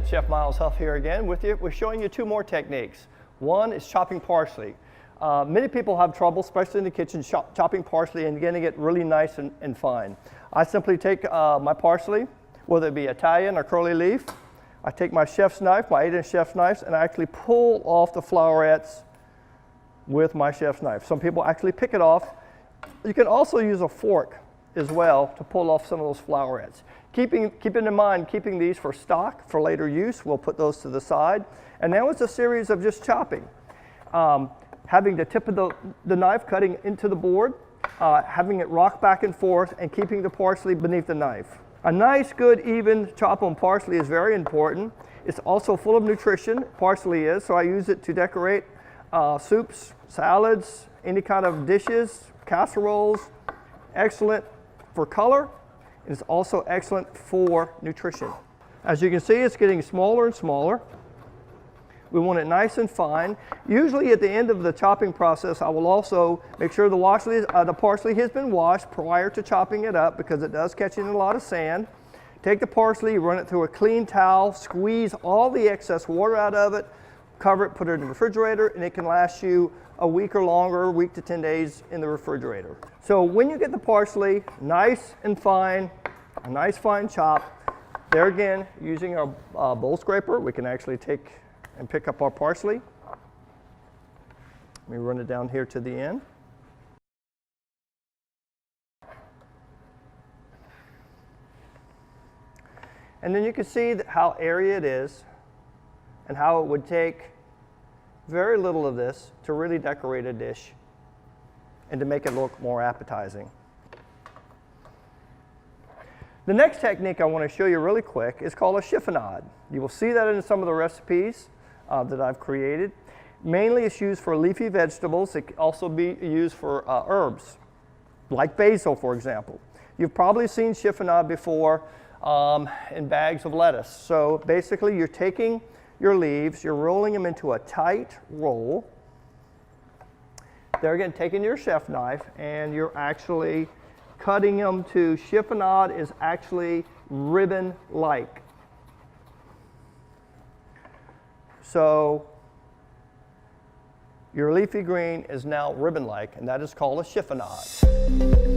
again, Chef Miles Huff here again with you. We're showing you two more techniques. One is chopping parsley. Many people have trouble, especially in the kitchen, chopping parsley and getting it really nice and fine. I simply take my parsley, whether it be Italian or curly leaf. I take my chef's knife, my 8-inch chef's knife, and I actually pull off the flowerets with my chef's knife. Some people actually pick it off. You can also use a fork as well to pull off some of those flowerets. Keeping in mind, keeping these for stock for later use, we'll put those to the side. And now it's a series of just chopping. Having the tip of the knife cutting into the board, having it rock back and forth, and keeping the parsley beneath the knife. A nice, good, even chop on parsley is very important. It's also full of nutrition, parsley is, so I use it to decorate soups, salads, any kind of dishes, casseroles. Excellent for color. It's also excellent for nutrition. As you can see, it's getting smaller and smaller. We want it nice and fine. Usually at the end of the chopping process, I will also make sure the parsley has been washed prior to chopping it up because it does catch in a lot of sand. Take the parsley, run it through a clean towel, squeeze all the excess water out of it, cover it, put it in the refrigerator, and it can last you a week or longer, a week to 10 days in the refrigerator. So when you get the parsley nice and fine, a nice fine chop, there again, using our bowl scraper, we can actually take and pick up our parsley. Let me run it down here to the end. And then you can see how airy it is and how it would take very little of this to really decorate a dish and to make it look more appetizing. The next technique I want to show you really quick is called a chiffonade. You will see that in some of the recipes that I've created. Mainly it's used for leafy vegetables. It can also be used for herbs, like basil, for example. You've probably seen chiffonade before in bags of lettuce. So basically you're taking your leaves, you're rolling them into a tight roll. There again, taking your chef knife and you're actually cutting them to, chiffonade is actually ribbon-like. So your leafy green is now ribbon-like, and that is called a chiffonade.